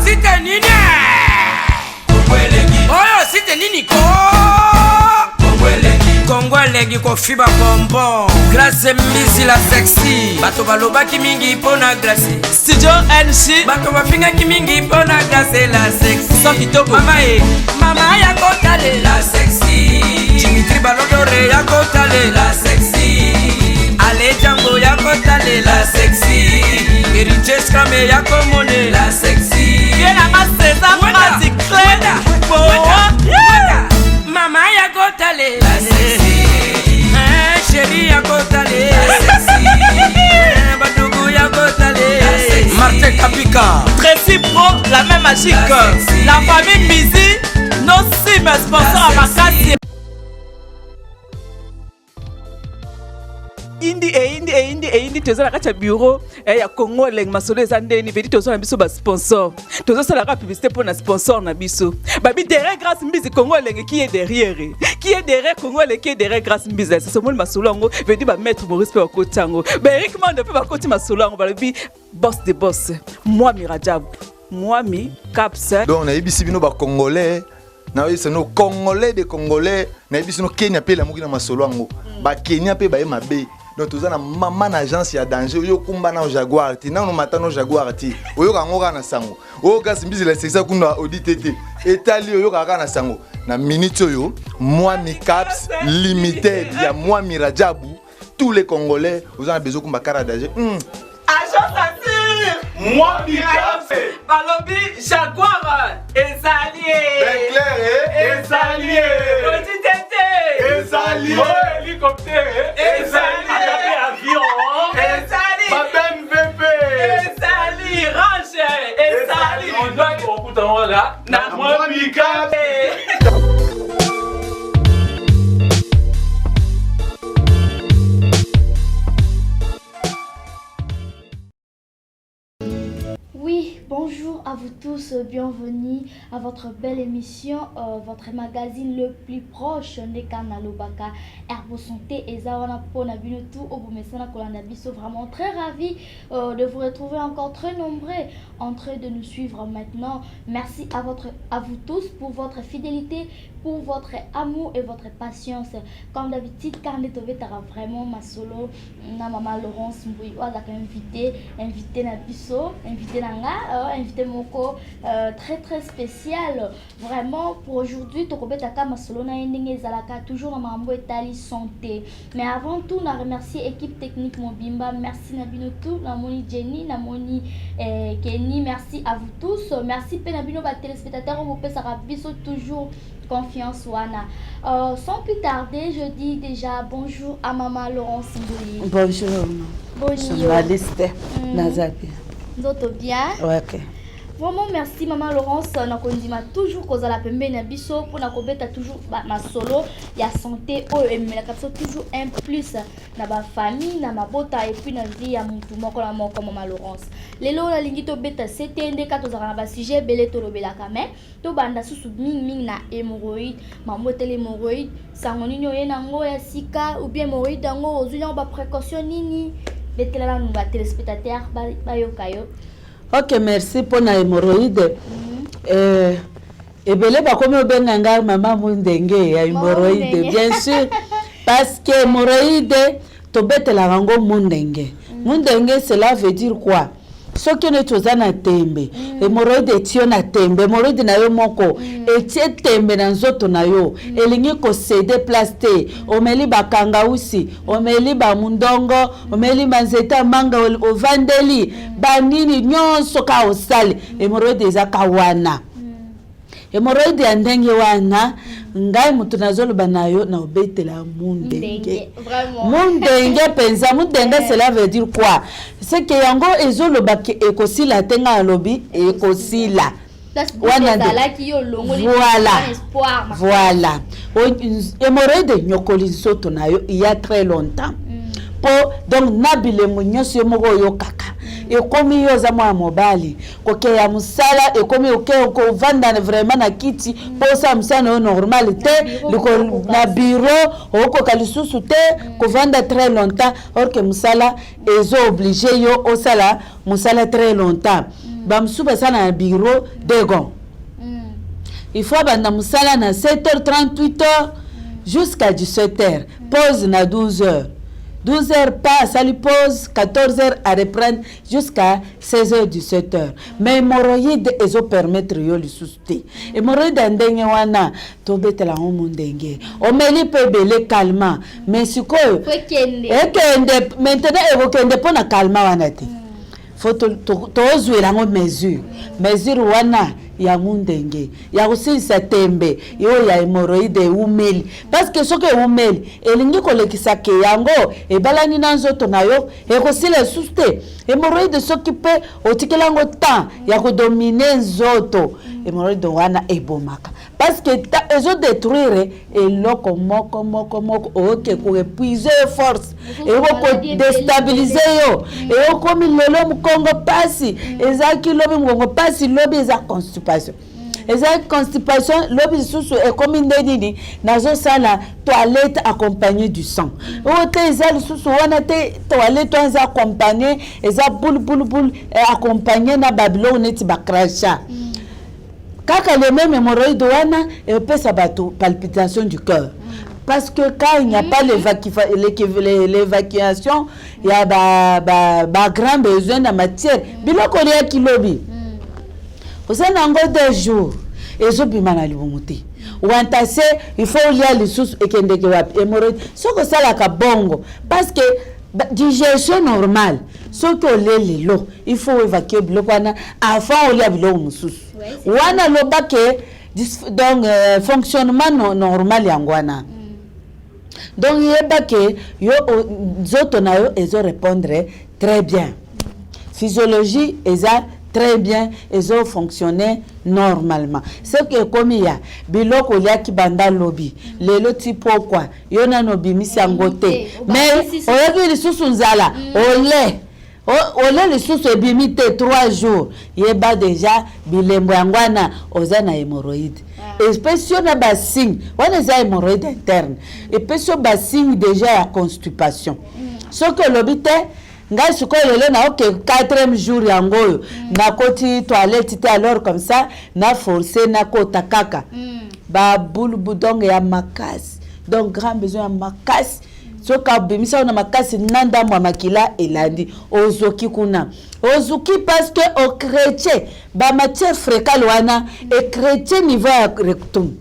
site nini oyo site nini ko Kongolegi ko fiba bonbon Glace mbizi la sexy Bato balobaki mingi pona glace Studio NC Bato bafingaki mingi pona glace la sexy Sans kitoko Mama ya kotale la sexy Dimitri Balodore ya kotale la sexy Ale Django ya kotale la sexy Heritage Scramé ya komone la sexy Yena maseza magic clean Mama ya kotale la sexy Chérie ya kotale la sexy Badougou ya kotale la sexy Martin Kapika Tracy Pro, la même magique La famille Mizi Nos sim sponsors à Makasi Indi tozala kati ya bureau ya Congo leng masolo eza ndeni vedi tozala biso ba sponsor tozosala ka publicité pour na sponsor na biso babi derrière grâce mbizi Congo leng qui est derrière Congo leng qui est derrière grâce mbizi c'est ce mot masolo ngo vedi ba maître Maurice pe kotango ba Eric Mande pe ba koti masolo ngo babi boss de boss moi Mirajab moi mi caps donc na yebisi bino ba congolais na yebisi no congolais de congolais na yebisi no Kenya pe la moki na masolo ngo ba Kenya pe ba mabe. Donc tout ça na maman agence ya danger yo kumba na Jaguar ti na no matano Jaguar ti oyo kangoka na sango oyo kasi mbizi la sexa kuna auditete etali oyo kaka na sango na minute oyo moi mi caps limited ya moi Mirajabu tous les congolais vous avez besoin kumba kara danger agence assure moi mi caps balobi Jaguar ezalié ben clair ezalié auditete ezalié hélicoptère ezalié avion ezali Babem VP ezali range ezali on doit écouter là na moi mi caps Oui, bonjour à vous tous, bienvenue à votre belle émission, votre magazine le plus proche de Kanalobaka, Herbo Santé et Zawana Ponabinotu, Obumesana Kolanabiso, vraiment très ravi de vous retrouver encore très nombreux en train de nous suivre maintenant. Merci à vous tous pour votre fidélité, pour votre amour et votre patience. Comme d'habitude, Karnetove Tara vraiment ma solo, na maman Laurence Mbouy, on l'a invité na biso, invité nanga, invité moko très spécial. Vraiment pour aujourd'hui, Tokobetaka ma solo na endenge zalaka toujours na mambo etali santé. Mais avant tout, on a remercié équipe technique Mobimba, merci Nabinotu, Namoni Jenny, Namoni Kenny, merci à vous tous. Merci Penabino ba téléspectateurs, on peut biso toujours confiance wana. Sans plus tarder, je dis déjà bonjour à maman Laurence Mbouy. Bonjour. Bonjour. Journaliste Nazabi. Zoto bien. Ouais, ok. Vraiment merci maman Laurence nakondima toujours kozala pembe na biso pour nakobeta toujours ma solo ya santé oyo emelaka biso toujours un plus na ba famille na mabota et puis na vie ya mutu moko na moko maman Laurence. Lelo la lingi to beta CTND ka tozala na ba sujet belé to lobelaka mais to banda susu ming na hémorroïde mambo tele hémorroïde sango nini oyena ngo ya sika ou bien hémorroïde ngo ozunya ba précaution nini betela na ba téléspectateurs ba yokayo. Ok, merci pour la hémorroïde. Ebele bakomi obenganga maman mundenge ya hémorroïde bien sûr parce que hémorroïde tobetela rango mundenge. Mundenge cela veut dire quoi? Ce qui est aux anatembe, hémorroïde tio na tembe, hémorroïde na yo moko, etie tembe na nzoto na yo, elingi ko céder place te, omeli bakanga usi, omeli ba mundongo, omeli manzeta manga ovandeli, banini nyonso ka osali, hémorroïde ezaka wana. Hémorroïde ya ndenge wana ngai mutu nazoloba nayo na obetela mundenge. Mundenge penza mundenge cela veut dire quoi? C'est que yango ezoloba ke ekosila tenga alobi ekosila. Voilà. Hémorroïde nyokoli nzoto nayo il y a très longtemps. Donc nabile munyoso moko yo kaka. Ekomi yoza mwa mobali koke ya musala ekomi oke ko vanda vraiment na kiti posa musana normal te na bureau oko kalisusu te ko vanda très longtemps or que musala ezo obligé yo osala musala très longtemps bamusu basala na bureau degon il faut banda musala na 7h30 8h jusqu'à 17h pause na 12h 12h pas sali pause 14h à reprendre jusqu'à 16h 17h mais hémorroïde ezo permettre yo lisusu te hémorroïde ndenge wana tobetela ngo mundenge omeli pe bele calmant mais sikoyo ekende maintenant ekokende pona calmant wana te faut tozwela ngo mesure wana ya mundenge ya kusilisa tembe yo ya hémorroïde umeli parce que soki umeli elingi kolekisa ke yango ebalani na nzoto na yo ekosila lisusu te hémorroïde soki mpe otikela yango temps ya kodomine nzoto hémorroïde wana ebomaka parce que ezodétruire eloko moko oyoke koépuise force eyokodestabilize yo eyokomi lelo mokongo pasi ezalaki lobi mokongo pasi lobi eza constipation lobi lisusu ekomi nde nini nazosala toilette accompagnée du sang oyo te eza lisusu wana te toilette wana eza accompagnée eza boule accompagnée na babiloko neti bacracha kaka le même hémorroïde wana epesa bato palpitation du cœur parce que quand il n'y a pas l'évacuation il y a grand besoin de matière biloko lia kilobi osana ngo 2 jours ezobima na libumu te wantase il faut lia lisusu ekendeke wapi hémorroïde soko salaka bongo parce que digestion normale soki oleli lo il faut évacuer biloko wana avant olia biloko mosusu wana lobake donc fonctionnement normal yango wana donc yebake yo nzoto na yo ezo répondre très bien physiologie eza très bien ezo fonctionner normalement ce que comme ya biloko liaki banda lobi lelo tipo kwa yo nano bimisi yango te mais oyoki lisusu nzala ole lisusu ebimi te 3 jours yeba déjà bilembo yango wana oza na hémorroïde espèce na basigne wana eza hémorroïde interne espèce basigne déjà ya constipation soki olobi te ngai sikoyo lelo na oke 4e jour yango oyo nakoti toilette te alors comme ça na forcer nakota kaka baboule donc ya makasi donc grand besoin ya makasi soka bimisa na makasi nanda mwa makila elandi ozoki kuna ozuki parce que au chrétien ba matière fécale wana et chrétien niveau ya rectum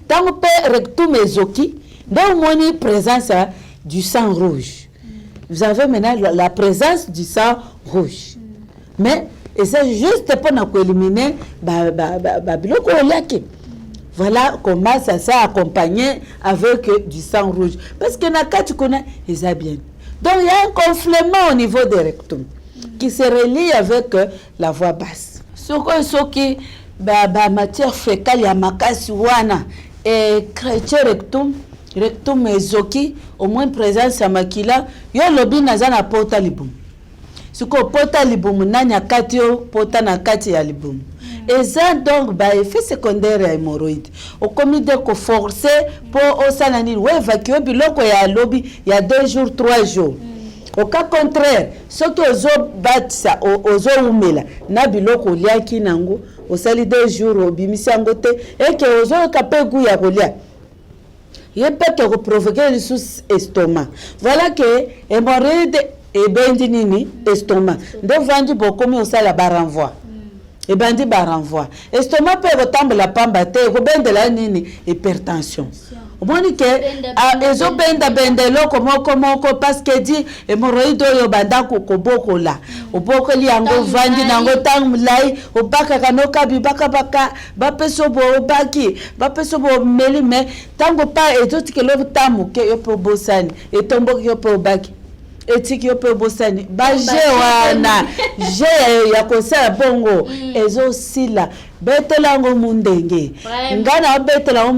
tant pe rectum ezoki donc moni présence du sang rouge. Vous avez maintenant la présence du sang rouge. Mais et c'est juste pour nous éliminer biloko oliaki. Voilà comment ça s'est accompagné avec du sang rouge. Parce que nakati kuna eza bien. Donc il y a un conflement au niveau des rectums qui se relie avec la voix basse. Soki matière fécale ya makasi wana et chrétien rectum ezoki au moins présence ya makila yo lobi naza na pota libumu siko pota libumu nani akati yo pota na kati ya libumu eza donc ba effet secondaire ya hémorroïde okomi de ko forcer pour osala nini we évacuer biloko ya lobi ya 2 jours 3 jours au cas contraire soki ozo batisa ozo umela na biloko liaki nango osali 2 jours obimisi yango te eke ozo kape ya kolia yepeke ko provoquer lisusu estomac voilà que hémorroïde ebendi nini estomac nde vandi bokomi osala barenvoi ebandi barenvoi estomac pe kotambola pamba te kobendela nini hypertension omoni ke ezobenda eloko moko parce que di hémorroïde oyo banda kobokola obokoli yango vandi nango ntango molai obakaka nokabi bakabaka bapeso bo obaki bapeso bo meli me ntango pa ezotikela otamuke yo mpe obosani etomboki yo mpe obaki etiki yo mpe obosani baje wana je ya kosala bongo ezosila betela ngo mundenge ngana betela ngo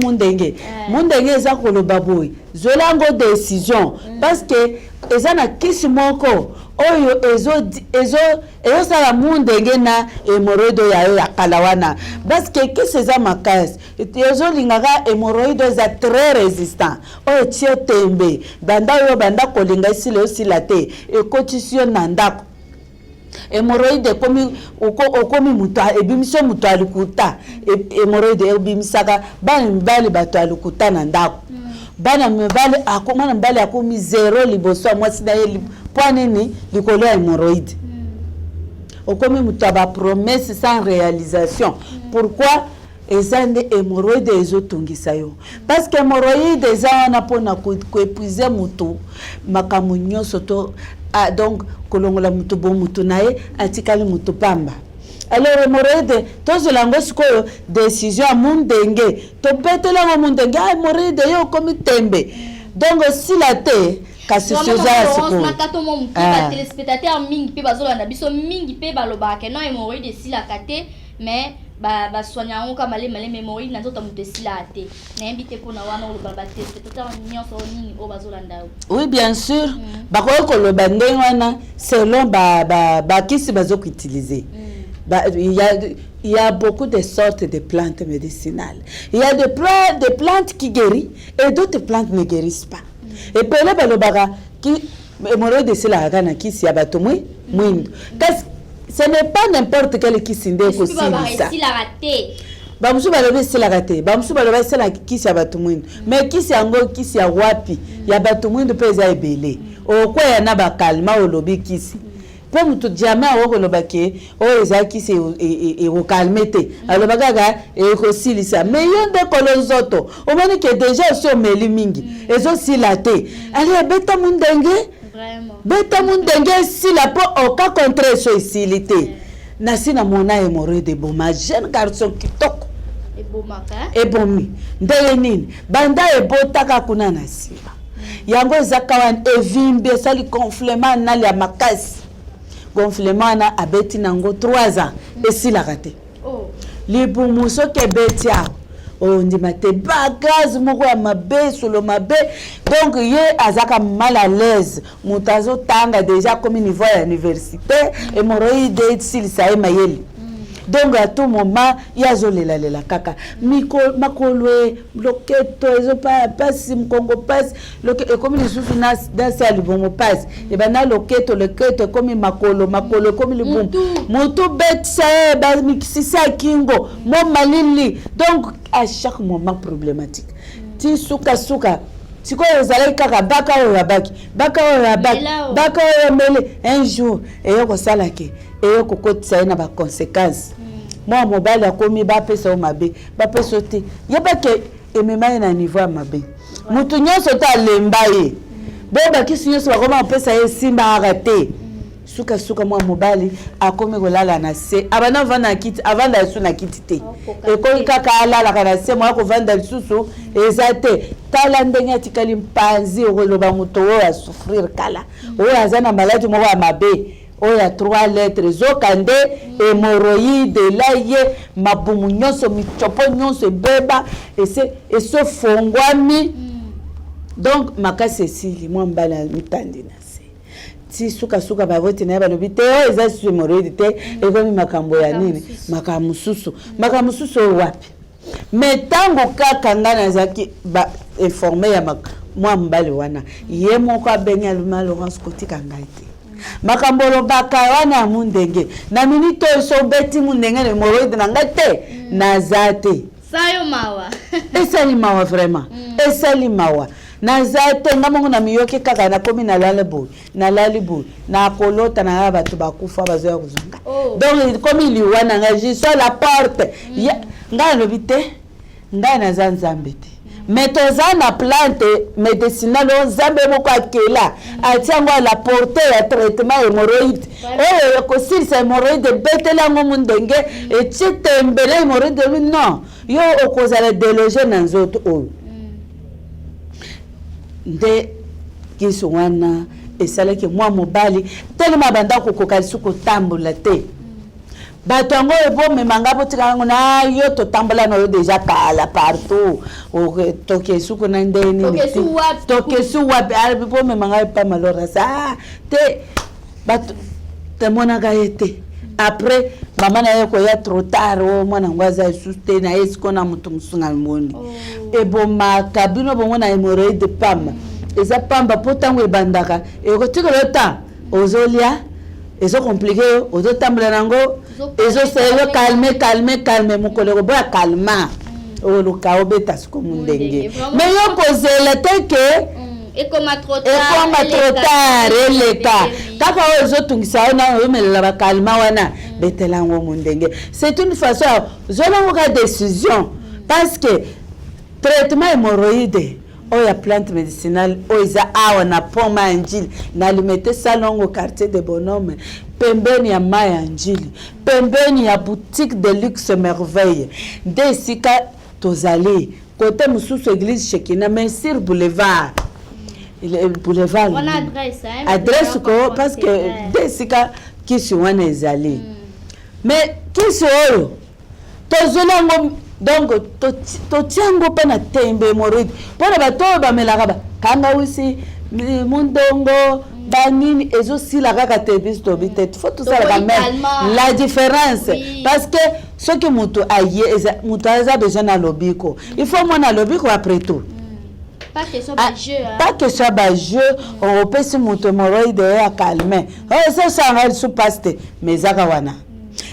mundenge eza koloba boy zola ngo décision parce que eza na kisi moko oyo ezo sala mundenge na hémorroïde ya kala wana parce que kisi eza makasi ezo lingaka hémorroïde eza très résistant oyo tio tembe banda kolinga isile osila te ekotisi yo na ndako hémorroïde okomi mutu ebimiso mutu alikuta hémorroïde ebimisaka bana mibali bato alikuta na ndako bana mibali akomi 0 liboso ya mwasi na ye mpo nini likolo ya hémorroïde okomi mutu abapromesse sans réalisation pourquoi eza nde hémorroïde ezotungisa yo parce que hémorroïde eza wana mpona koépuise mutu makambo nyonso to donc kolongola mutu bo mutu na ye atikali mutu pamba alors hémorroïde tozolango sikoyo décision ya mundenge tobetelango mundenge hémorroïde yo okomi tembe donc sila te kasi soza ya sikoyo nakato mo mutu ba téléspectateur mingi pe bazolanda biso mingi pe balobaka non hémorroïde silaka te mais ba soigna on kama le hémorroïde nazo tamuto silaka te na invité pour na wana oloba ba téléspectateur nyonso nini o bazolanda oui bien sûr bakoyo koloba ndenge wana selon ba kisi bazoko utiliser il y a beaucoup de sortes de plantes médicinales. Il y a des plantes qui guérissent et d'autres plantes ne guérissent pas. Et puis là, qui hémorroïde c'est la gana qui s'y abattu mwindo. Ce n'est pas n'importe quel qui s'y ndé aussi ça. Bamusu balobe c'est la raté. Bamusu balobe c'est la qui s'y abattu mwindo. Mais qui s'y ango qui s'y wapi. Ya abattu mwindo pesa ebele. O kwa ya na ba kalma o lobi qui s'y. Pour mutu jamais awokolobake oyo ezalaki se ekokalme te alobaka kaka ekosilisa mais yo nde kolo nzoto omoni ke déjà osi omeli mingi ezosila te ale beta mundenge esila mpo oka contre eso esili te nasi na mona hémorroïde eboma jeune garçon kitoko ebomi ndenge nini banda ebotaka kuna na nsima yango ezaka wana evimbi esali gonflement nali ya makasi gonflement na abeti nango 3 ans esilaka te libumu soki ebeti awo ondima te bagaz moko ya mabe solo mabe donc ye azaka mal à l'aise moto azotanga déjà comme niveau ya université hémorroïde esilisa ye mayele donc à tout moment yazolela kaka makolo loketo ezopa pasi mkongo pasi loketo comme les sous dans ça libongo pasi et bana loketo comme makolo comme le bon moto bet ça ba mixisa kingo mo malili donc à chaque moment problématique ti suka siko ezalaki kaka baka oyo abaki baka oyo mele un jour eyoko salake eyoko kotisa ye na ba conséquences moi mobile akomi bapesa o mabe bapesa te yebake emema ye na niveau ya mabe mutu nyonso to alemba ye bobakisi nyonso bakoma kopesa ye simba arate suka mwa mobali akomi kolala na se abana vanda kiti avanda yesu na kiti te ekoki kaka alalaka na se mwa kovanda lisusu eza te tala ndenge atikali mpanzi okoloba moto oyo asouffrir kala oyo aza na maladi moko ya mabe oyo ya 3 lettres zokande hémorroïde la ye mabumu nyonso michopo nyonso ebeba esofongwami donc makasi esili mwa mbala mitandi na se ti suka bavoti na ye balobi te oyo eza susu hémorroïde te ekomi makambo ya nini makambo mosusu oyo wapi mais ntango kaka ngai nazalaki informe ya mwa mbali wana ye moko abengi aluma Laurence kotika ngai te makambo lobaka wana ya mundenge na minute oyo so obeti mundenge na hémorroïde na ngai te naza te esali mawa vraiment esali mawa naza te nga mongo na miyoki kaka nakomi nalali boye nakolota na bato bakufa bazoya kozonga donc komi liwa na ngai je suis la porte ngai alobi te ngai naza nzambe te mais toza na plante médicinale o nzambe moko akela atiango la portée ya traitement hémorroïde oyo ekosilisa hémorroïde ebetelango mundenge etie tembele hémorroïde ebi non yo okozala déloge na nzoto oyo nde kisi wana esalaki mwa mobali telema banda kokoka lisu kotambola te bato yango ebomemanga botika yango na yo totambola na yo déjà kala partout toke suku na ndeni toke su wapi ebomemanga epa malorasa te bato temonaka ye te après mama na ye koya trop tard o mwana ngo aza lisusu te na ye siko na moto mosusu na moni ebomaka bino bongo na hémorroïde pamba eza pamba mpo ntango ebandaka ekotikela ntan ozolia ezo compliqué ozo tambula nango ezo calme mokolo boya calma oluka obeta siko mundenge mais yo kozela te ke ekoma trop tard eleka kaka oyo ezotungisa yo na oyomelela bakalma wana betelango mundenge c'est une façon zolango ka décision parce que traitement hémorroïde oyo ya plante médicinale oyo eza awa na pont ma ya njili nalimete salongo quartier de bonhomme pembeni ya ma ya njili pembeni ya boutique de luxe merveille nde esika tozali kote mosusu église Shekina mais sur boulevard boulevard on adresse hein adresse ko parce que nde esika kisi wana ezali mais kisi oyo tozolango donc totiango mpe na tembe hémorroïde mpona bato oyo bamelaka bakanga usi mundongo banini ezosila kaka te biso tobi te faut tosalaka même la différence parce que soki moto aye moto aza besoin na lobiko il faut mona lobiko après tout pas question bajeu opesi moto hémorroïde ya calme esosalanga lisusu pasi te mais ezaka wana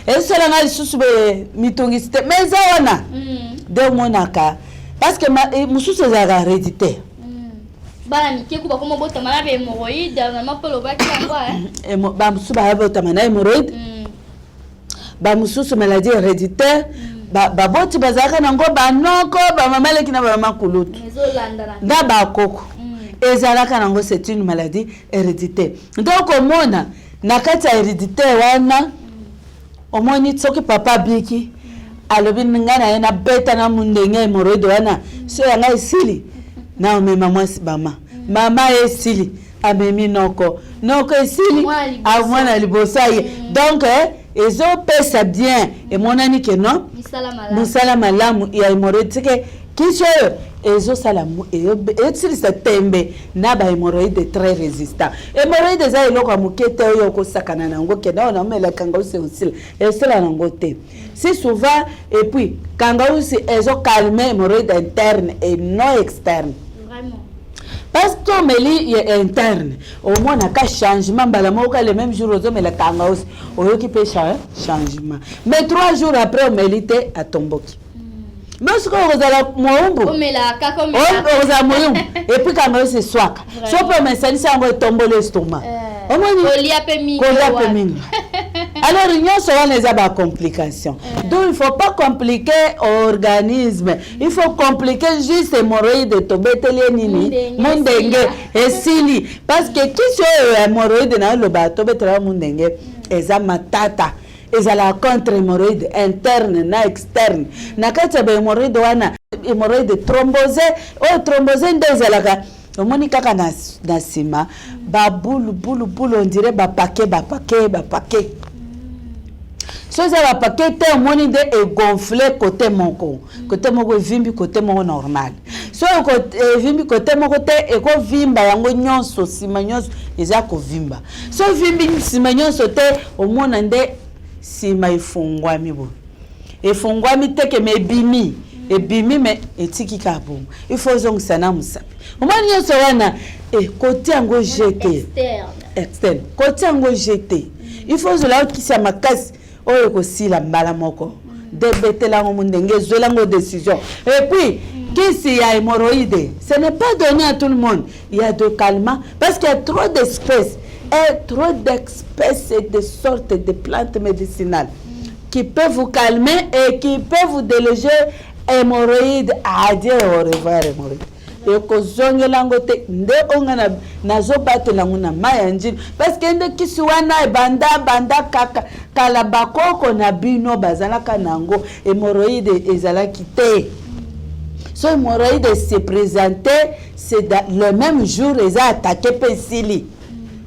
ezosalanga lisusu mitungisi te mais eza wana nde omonaka parce que mosusu ezalaka héréditaire bana mike kuba komo botama na hémorroïde na polo baki yango bamosusu babotama na hémorroïde bamosusu maladie héréditaire baboti bazalaka nango banoko bamamaleki na bamama kulutu na bakoko ezalaka nango c'est une maladie héréditaire donc omona na kati ya héréditaire wana omoni soki papa biki alobi nga na ye na beta na mundenge hémorroïde wana so yanga esili na omema mwasi mama esili amemi noko esili amwana liboso ye donc ezopesa bien emonani ke non mosala malamu ya hémorroïde tike kisi oyo ezosala esilisa tembe na bahhémorroïde très résistant hémorroïde eza eloko ya moke te oyo okosakana nango kenda oyo naomelaka ngausi osila esila nango te si souvent et puis kangausi ezokalme hémorroïde interne et non externe parce que omeli interne omonaka changement mbala moko le même jour ozomela kangausi oyoki mpe changement mais 3 jours après omeli te atomboki mais ce qu'on a moumbu on moumbu et puis quand c'est swaka so peut me salir ça va tomber l'estomac alors il y a des complications donc il faut pas compliquer l'organisme il faut compliquer juste hémorroïde tobetele nini mundenge et sili parce que qui soit hémorroïde na le bateau betela mundenge eza matata ezala contre hémorroïde interne na externe na kati ya hémorroïde wana hémorroïde thrombosé o thrombosé nde ezalaka omoni kaka na nsima babulu on dirait bapake so eza bapake te omoni nde egonfle côté moko evimbi côté moko normal so evimbi côté moko te ekovimba yango nyonso nsima nyonso eza kovimba so evimbi nsima nyonso te omona nde sima efungwami bo efungwami teke me ebimi me etiki kabongo il faut zongisa na musapi omani nyonso wana côté yango jeté externe côté yango jeté il faut zola okisa makasi oyo kosila mbala moko debetelango mundenge zwelango décision et puis kisi ya hémorroïde ce n'est pas donné à tout le monde il y a de calmants parce qu'il y a trop d'espèces et trop d'espèces et de sortes de plantes médicinales qui peuvent vous calmer et qui peuvent vous déloger hémorroïdes à dire au revoir hémorroïdes. Et que zongelango te nde onga nazobatelango na maya njini parce que nde kisi wana banda kaka kala bakoko na bino bazalaka nango hémorroïde ezalaki te so hémorroïde se présentait c'est le même jour eza attaqué pesili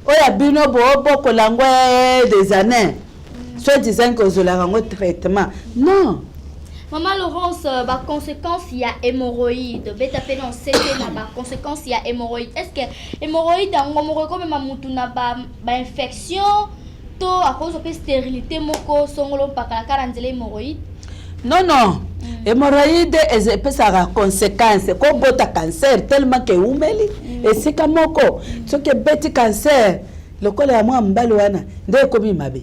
oya bino bokolango des années soit disant que zolarango traitement non. Maman Laurence, par conséquence il y a hémorroïde. Beta pénon c'est par conséquence il y a hémorroïde. Est-ce que hémorroïde en gomoro comme mamutu na ba infection to à cause de stérilité moko songolo pakala karanzele hémorroïde? Non. Hémorroïde est sa conséquence ko bota cancer tellement que umeli et c'est kamoko ce que beti cancer lokola ya mwa mbali wana nde ekomi mabe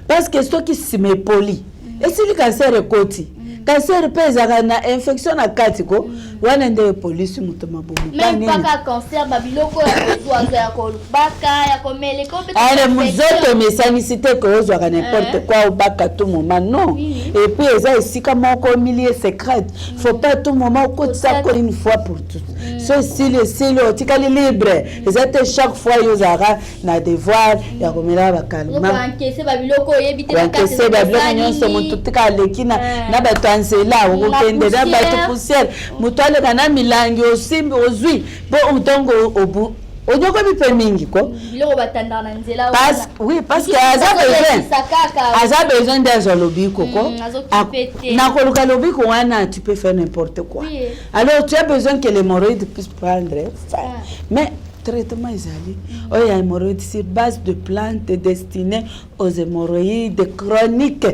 parce que soki sime poli esili cancer ekoti cancer mpe ezalaka na infection na kati ko wana nde epolisi moto mabomu même paka cancer babiloko ya kozwa ya kolubaka ya komele ko ale muzoto mesangisi te ko ozwaka n'importe quoi obaka tout moment non et puis eza esika moko milieu secret faut pas tout moment okotisa ko une fois pour toutes so sili otikali libre eza te chaque fois yozaka na devoir ya komela bakalma bankese babiloko oyebi te bankese babiloko nyonso moto tika leki na bato ansela okokende na bato poussière moto aleka na milangi osimbi ozwi bo ntongo obu onyoko bipe mingi ko biloko batanda na nzela parce que aza besoin d'être lobiko ko na koluka lobiko wana tu peux faire n'importe quoi alors tu as besoin que l'hémorroïde puisse prendre mais traitement ezali oyo ya hémorroïde sur base de plantes destinées aux hémorroïdes chroniques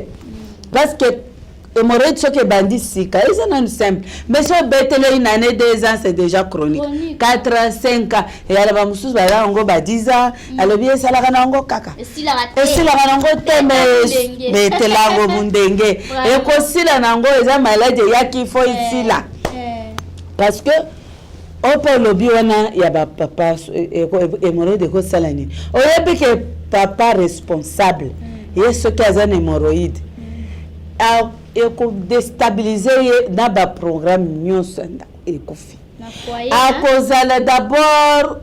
parce que hémorroïde soki ebandi sika eza nanu simple mais so betele une année 2 ans c'est déjà chronique 4 ans 5 ans eyala bamosusu baza yango ba 10 ans alobi esalaka na yango kaka esilaka na yango te betelango mundenge ekosila na yango eza maladi eyaki fo esila parce que opo olobi wana ya bapapa hémorroïde ekosala nini oyebi ke papa responsable ye soki aza na hémorroïde ekodestabilize ye na baprogramme nyonso ekofi akozala d'abord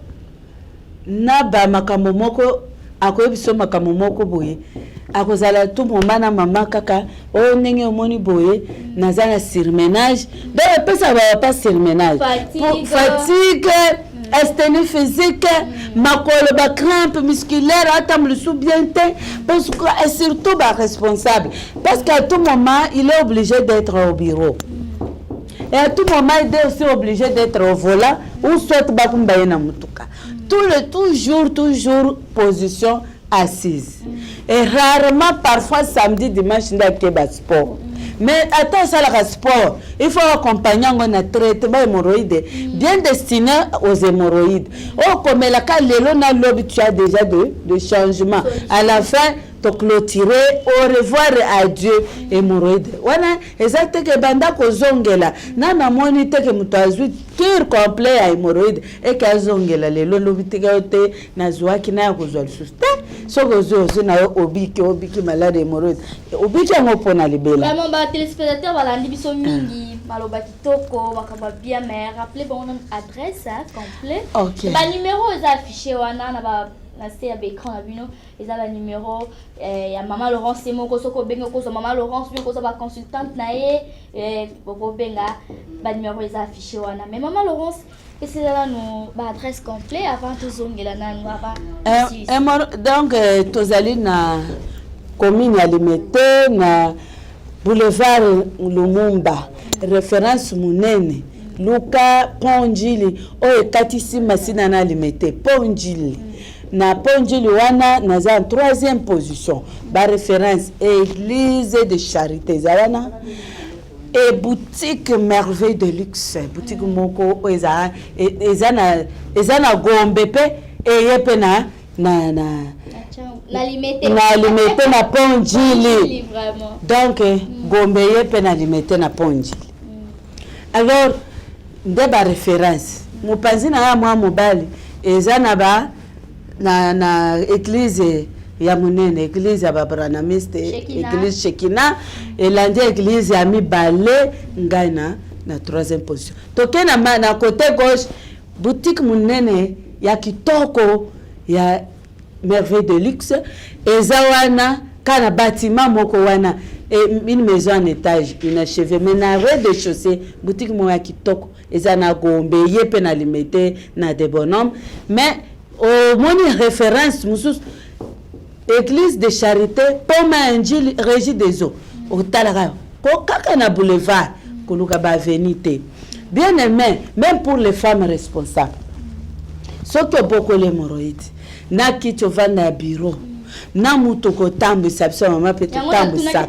na bamakambo moko akoyebiso makambo moko boye akozala tout moment na mama kaka oyo ndenge omoni boye naza na surménage donc epesa bapapa surménage fatigue asthénie physique makolo bacrampe musculaire atambo lisu bien te parce que et surtout responsable parce qu'à tout moment il est obligé d'être au bureau et à tout moment il est aussi obligé d'être au volant ou soit bakumba na mutuka toujours position assise et rarement parfois samedi dimanche ndakeba sport mais attends ça le sport il faut accompagner un traitement hémorroïde bien destiné aux hémorroïdes comme la cas lelo na lobby tu as déjà de changement à la fin te clôturer au revoir adieu hémorroïde wana exacte que banda ko zongela na moni te que muto azwi cure complet à hémorroïde et ka zongela lelo lobby te te na zwaki na ko zwa suste soko zo na obiki malade hémorroïde obiki ngo pona libela vraiment ba téléspectateurs balandi biso mingi maloba kitoko makamba bien mais rappelez bon adresse complet ba numéro est affiché wana na ba na c'est avec écran na bino ils ont le numéro ya maman Laurence c'est mon kosoko bengo koso maman Laurence bien koso ba consultante na ye boko benga ba numéro ils affiché wana mais maman Laurence et c'est là nous ba adresse complet avant tout zongela na nous donc tozali na commune ya Limete na boulevard Lumumba référence munene Luka Ponjili o ekatisi masina na Limete Ponjili na Ponjili wana naza en 3e position ba référence église de charité zawana et boutique merveille de luxe boutique moko ezana gombe pe eyepe na Limete na Ponjili donc gombe yepe na Limete na Ponjili alors nde ba référence mopanzi na ya mwa mobali ezana ba na église ya munene église ya babranamiste église Shekina elandi église ya mibale ngai na 3e position toke na côté gauche boutique munene ya kitoko ya merveille de luxe ezawana kana bâtiment moko wana une maison en étage inachevée mais na rez-de-chaussée boutique mo ya kitoko ezana gombe yepe na Limete na des bonhommes mais au moni référence musus église de charité poma Injili régie des eaux au talaka ko kaka na boulevard koluka ba avenue bien aimé même pour les femmes responsables surtout beaucoup les hémorroïdes na kicho vanda bureau na muto ko tambisa biso mama pe tambisa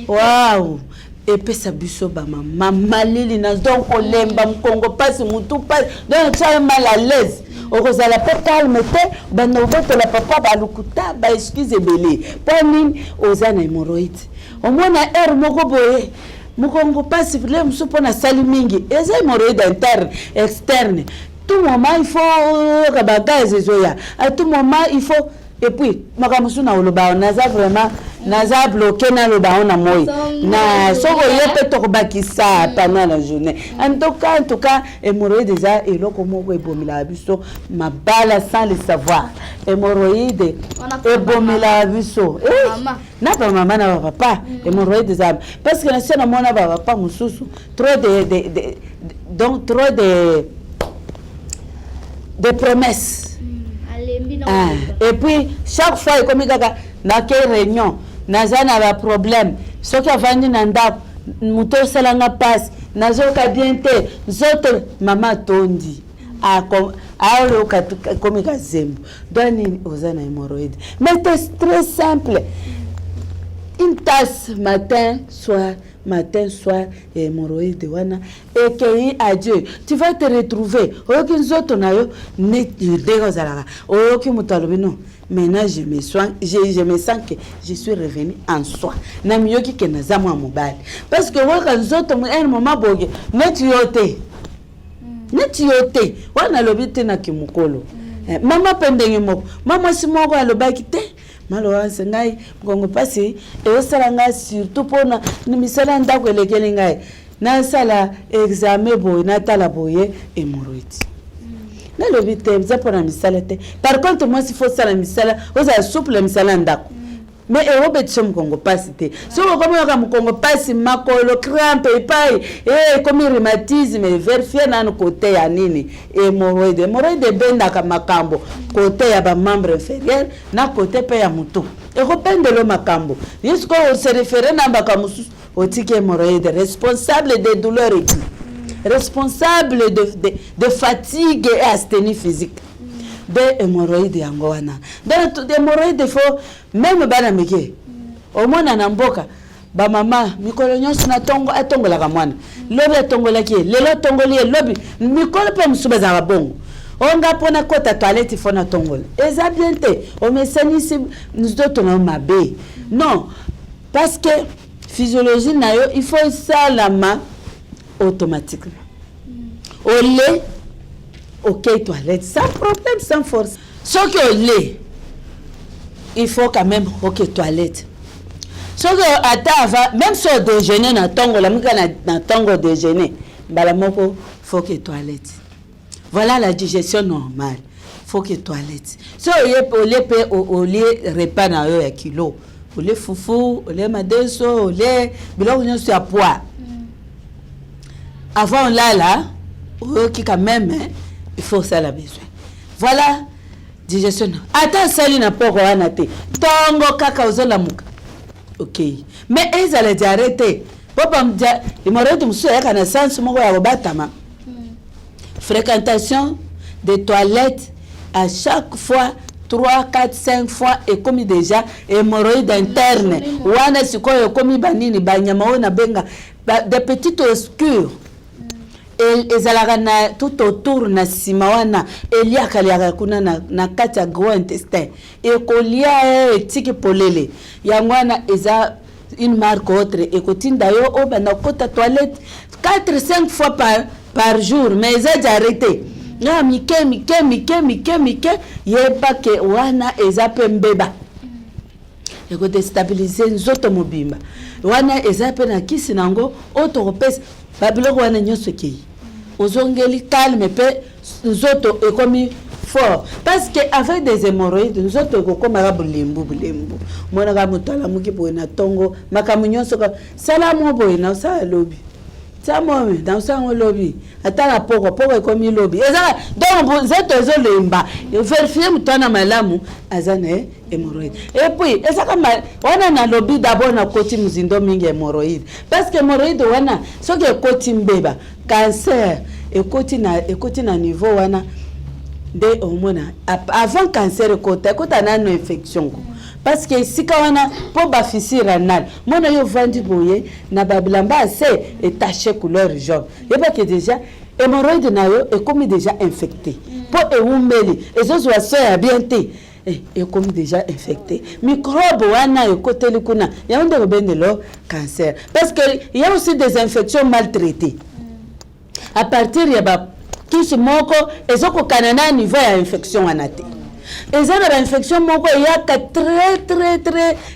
wow epesa biso ba mama malili na donc olemba mkongo pasi mutu pasi donc tu es mal à l'aise okozala pe calme te banda obotola papa balukuta baexcuse ebele mpo nini oza na hémoroïde omona aire moko boye mokongo pasi le mosusu mpo nasali mingi eza hémoroïde interne externe tout moment il faut kabagaz ezoya à tout moment il faut et puis makambo mosusu na oloba naza vraiment naza bloqué na loba na moi na soko yepe to kobakisa pendant la journée en tout cas hémorroïde déjà eloko moko ebomila biso mabala sans le savoir hémorroïde ebomila biso na ba maman na ba papa hémorroïde déjà parce que na sena mona ba papa mosusu trop donc trop de promesses. Et puis chaque fois comme kaka na ke réunion naza na ba problème soki avandi na ndako muto salanga passe nazoka bien te zoto mama tondi a comme kazembo doni ozana hémorroïde mais c'est très simple une tasse matin soir hémorroïde wana et que adieu tu vas te retrouver oyoki nzoto na yo ndenge ozalaka oyoki moto alobi non maintenant je me sens que je suis revenu en soi na miyoki ke naza mwa mobali parce que oyoka nzoto un moment boge neti yo te wana alobi te na kimokolo mama pe ndenge moko mama si moko alobaki te maloanse ngai ngongo pasi eosala ngai surtout mpona misala ndako elekeli ngai nasala examen boye natala boye hémorroïde nalobi te eza mpona misala te par contre moi si faut sala misala ozala souple misala ndako mais ebetiso mokongo pasi te soki okomoyoka mokongo pasi makolo crampe epai ekomi rhumatisme verifie nano kote ya nini hémorroïde ebendaka makambo kote ya bamembre inférieur na kote mpe ya motu ekopendelo makambo yesuko ose refere na mbaka mosusu otiki hémorroïde responsable des douleurs équipe responsable de fatigue et asthénie physique de hémorroïde yango wana donc hémorroïde faut même bana mike omona na mboka ba mama mikolo nyonso na tongo atongolaka mwana lobi atongolaki lelo tongoli lobi mikolo pe musuba za bongo onga pona kota toilette fona tongola eza bien te o mesanisi nzoto na mabe non parce que physiologie na yo il faut salama automatiquement olé ok toilette sans problème sans force ce que olé il faut quand même ok toilette ce que ata même si au déjeuner na tongo la muka na tongo déjeuner bala moko faut que toilette voilà la digestion normale faut que toilette so olé pe olé repas na yo ya kilo olé fufu olé madeso olé biloko nyonso ya poids avant là ok quand même il faut ça la besoin voilà digestion ata sali na poko wana te tongo kaka ozola muka ok mais ezala diarrêté papa mdia hémorroïde musu ya kana sens moko ya kobatama fréquentation des toilettes à chaque fois 3, 4, 5 fois et comme déjà hémorroïde interne wana sikoyo komi banini banyama ona benga des petites obscures ezalaka na tout autour na sima wana eliakaliaka kuna na kati ya gros intestin ekolia etiki polele yango wana eza une marque autre ekotinda yo obanda kota toilette 4-5 fois par jour mais eza diarrêté na mike yeba ke wana eza pe mbeba ekodestabilize nzoto mobimba wana eza pe na kisi nango otokopesa babiloko wana nyonso kei ozongeli calme pe nzoto ekomi fort parce que avec des hémorroïdes nzoto ekokomaka bulembu monaka moto alamuki boye na tongo makambo nyonso salamu boye na osala lobi samome na osango lobi ata na poko ekomi lobi ezala donc nzoto ezolemba verifie moto wana malamu aza na hémorroïde et puis ezaka wana na lobi d'abord na koti muzindo mingi hémorroïde parce que hémorroïde wana soki ekoti mbeba cancer ekoti na niveau wana de hormone avant cancer ekota nano infection parce que sika wana po bafisir renal mona yo vandi boye na babilamba assez et taché couleur jaune yeba que déjà hémorroïde na yo ekomi déjà infecté po ewumeli ezozwa so ya bien te ekomi déjà infecté microbe wana ekoteli kuna yango nde kobendelo cancer parce que il y a aussi des infections maltraitées à partir ya bakisi moko ezokokana na niveau ya infection wana te eza na bainfection moko eyaka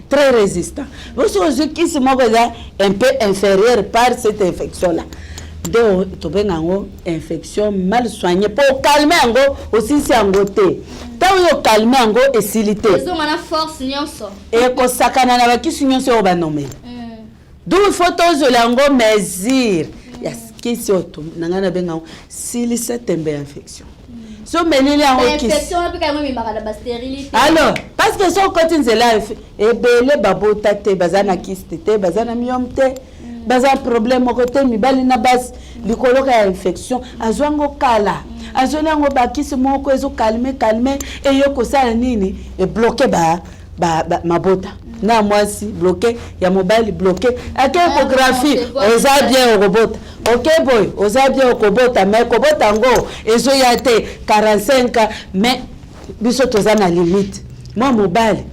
très résistant boso kisi moko eza un peu inférieur par cette infection là de tobenga yango infection mal soignée pour calmer yango osisi yango te ntango yo calme yango esili te ezongana force nyonso ekosakana na bakisi nyonso oyo banomeli d'où il faut tozwela yango mesure ya kisi oyo nanga nabenga yango silisa tembe ya infection so melili yango kisi alors parce que so koti nzela ebele babota te baza na kisi te baza na myome te baza problème moko te mibali na basi likoloka ya infection azwango kala azoli yango bakisi moko ezokalme eyokosala nini ebloke mabota na mwasi bloqué ya mobile bloqué ake échographie oza bien okobota ok boy oza bien okobota mais kobota ngo ezoya te 45 ans mais biso toza na limite moi mobile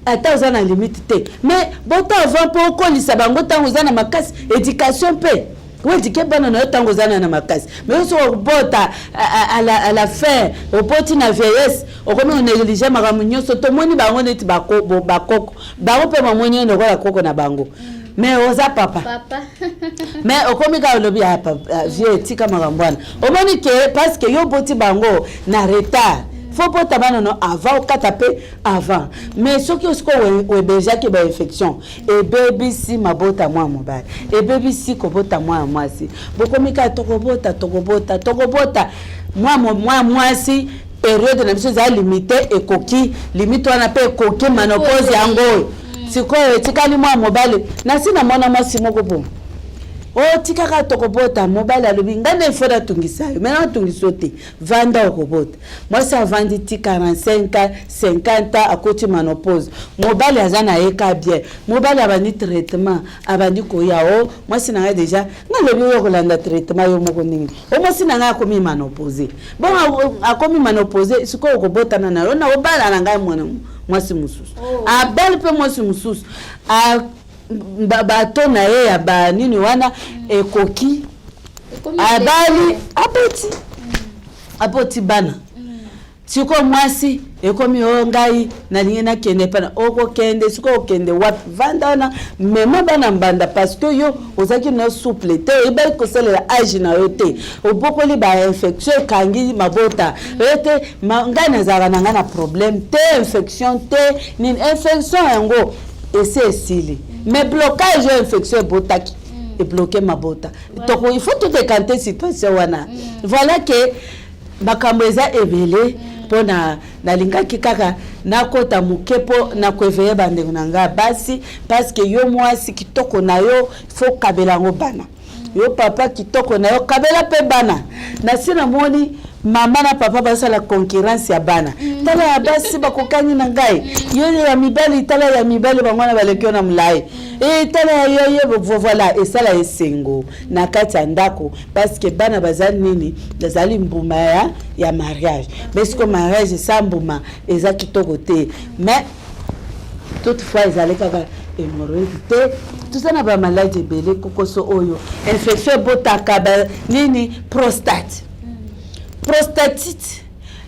ata oza na limite te mais bota avant mpo okolisa bango ntango oza na makasi éducation mpe wedike bana na yo ntango ozana na makasi mais oso okobota à la fin opoti na vieillesse okomi onéglige makambo nyonso tomoni bango neti bakoko bango mpe bamoni yo lokola koko na bango mais oza papa mais okomi ka olobi vie etika makambo wana omoni ke parce que yo boti bango na retard faut pas tabana non avant ou katape avant mais ce qui est déjà qui ba infection et baby si mabota moi mobile et baby si kobota moi si bokomika tokobota moi si période na biso za limité et coquille limite on appelle coquille menopause yango siko etikali moi mobile na sina mwana masi moko bon o tikaka tokobota mobile alobi ngane fora tungisa maintenant tungiso te vanda okobota moi ça vandi ti 45 50 à côté menopause mobile azana eka bien mobile abandi traitement abandi koya o moi sinanga déjà ngalobi yo kolanda traitement yo moko ningi o moi sinanga akomi menopause bon akomi menopause siko okobota na yo na obala na ngai mwana mwasi mususu abel pe mwasi mususu bato na ye ya ba nini wana ekoki abali apoti bana siko mwasi ekomi ngai nalingi nakende pana okokende siko okende wapi vandana mema bana mbanda parce que yo ozaki na souple te eba kosalela age na yo te obokoli ba infection kangi mabota ete ngai nazala na ngana problème te infection te ni infection yango ese sili mais blocage infection botaki et bloquer ma bota donc il faut tout décanter situation wana voilà que bakambo eza ebele pona nalingaki kaka nakota mukepo na kweveye bandengo nanga basi parce que yo mwasi kitoko na yo faut kabela ngo bana yo papa kitoko na yo kabela pe bana na sina moni mama na papa basala concurrence ya bana tala ya basi bakokani na ngai yo ya mibali tala ya mibali bangwana balekio na mulai tala ya yo voilà esala esengo na kati ya ndako parce que bana bazali nini bazali mbuma ya mariage parce que mariage sa mbuma eza kitoko te mais toutefois ezali kaka hémorroïde te tozana ba maladie ebele kokoso oyo infection botaka nini prostatite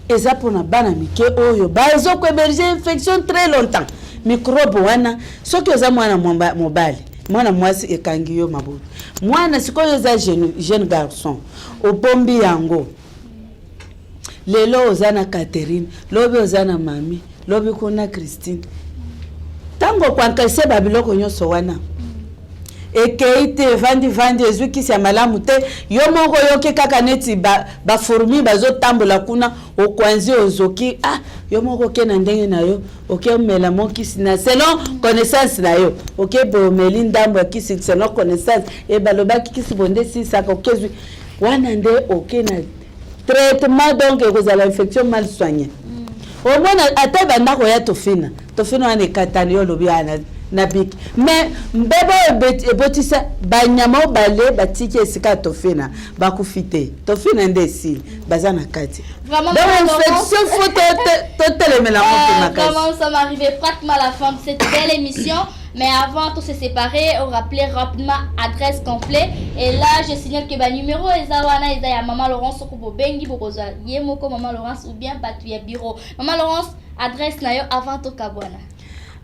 eza pona bana mike oyo bazoko héberger infection très longtemps microbe wana soki oza mwana mobali mwana mwasi ekangi yo mabutu mwana sikoyo oza jeune garçon obombi yango lelo oza na Catherine lobi oza na mami lobi kuna Christine tango kwankase babiloko nyonso wana ekeite vandi ezwikisi ya malamu te yo moko yoki kaka neti bafourmi bazotambola kuna okwanzi ozoki yo moko ke na ndenge na yo okemela mokisi na selon connaissance na yo okebomeli ndambo ya kisi selon connaissance balobaki kisi bonde sisaka okezwi wana nde oke na traitement donc ekozala infection mal soignée omona ata bandako ya tofina wana ekatani yo lobi ana na biki mais mbeba ebotisa banyama obale batiki esika tofina bakufite tofina ndesi baza na kati Vraiment, infection faut totelemela moto na kati. Vraiment, nous sommes arrivés pratiquement à la fin de cette belle émission. Mais avant de se séparer, on rappelait rapidement adresse complète. Et là, je signale que le numéro est à Maman Laurence Okubo Bengi Bokoza Yemoko Maman Laurence ou bien Batuya Bureau. Maman Laurence, adresse nayo avant to Kabwana.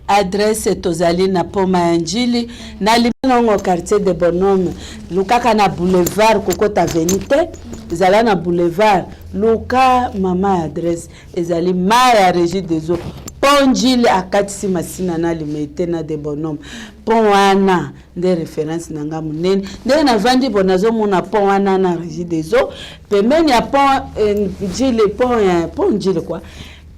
Adresse tozali na Poma Njili na limano quartier de Bonhomme lukaka na boulevard Kokota Venite zala na boulevard luka mama adresse ezali maya régie des eaux Ponjili akatisi masina na limete na de Bonhomme pon wana de référence nanga munene nde na vandi bonazo mona pon wana na régie des eaux pembeni ya pon Njili pon Njili quoi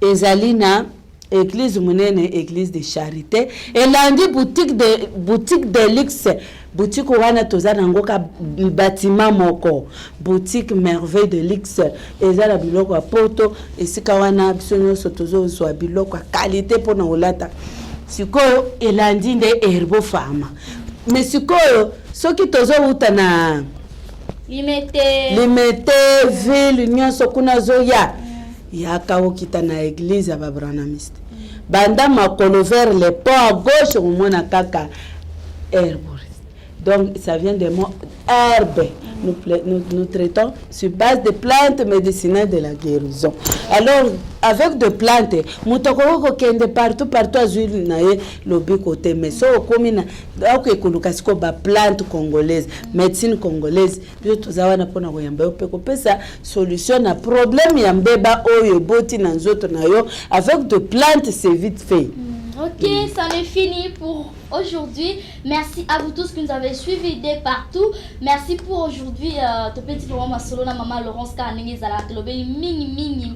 ezali na église monene église de charité et lundi boutique de luxe boutique wana toza nango ka bâtiment moko boutique merveille de luxe ezala biloko ya poto esika wana biso nyonso tozozwa biloko ya qualité mpona olata sikoyo elandi nde herbo pharma mais sikoyo soki tozowuta na limete ville nyonso kuna zoya yaka okita na église ya babranamiste banda makolo vers le pont à gauche au mona kaka herboriste. Donc ça vient des mots herbe. Nous traitons sur base de plantes médicinales de la guérison. Alors avec de plantes, mutokoko kende partout azuli nae lobi côté mais so komina donc ekulukasko ba plante congolaise, médecine congolaise, bio tozawana pona koyamba opeko pesa solution na problème ya mbeba oyo boti na nzoto na yo avec de plantes c'est vite fait. Ok, ça est fini pour aujourd'hui. Merci à vous tous qui nous avez suivis de partout. Merci pour aujourd'hui. Te petit pour moi solo na maman Laurence Kanenge zala lobe mingi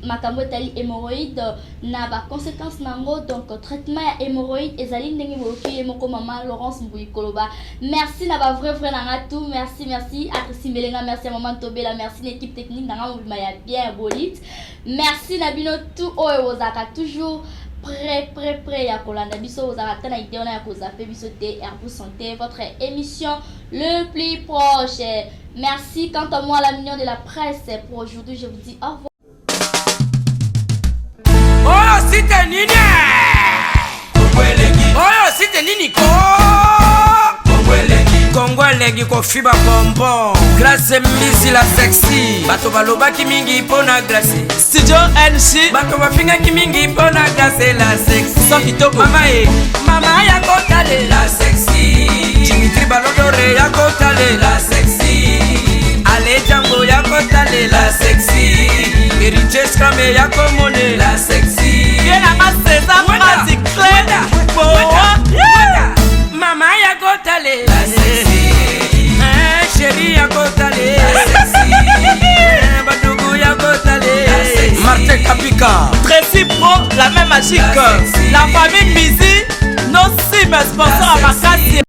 makambo tali hémorroïde na ba conséquences nango donc traitement ya hémorroïde ezali ndenge boki moko maman Laurence Mbuyi Koloba. Merci na ba vrai nanga tout. Merci Atrisi Melenga, merci à maman Tobela, merci l'équipe technique nanga maya bien bolite. Merci na bino tout ozaka toujours prêt ya kolanda biso ozarata na idée on a kozape biso te Herbo Santé, votre émission le plus proche. Merci quant à moi la mignon de la presse pour aujourd'hui, je vous dis au revoir. Oh c'était nini oh c'était nini ko Kongolegi ko fiba bonbon grâce misi la sexy bato balobaki mingi pona grâce Studio NC bato bafingaki mingi pona grâce la sexy so kitoko mama ya kotale la sexy Dimitri Balodore ya kotale la sexy Ale Django ya kotale la sexy Eriches Kame ya komone la sexy Yena maseza masi clé mama ya kotale la sexy chérie ya kotale la sexy badugu ya kotale la sexy Martin Kapika Tracy Pro la même magique la famille Mizi nos 6 sponsors à Makasi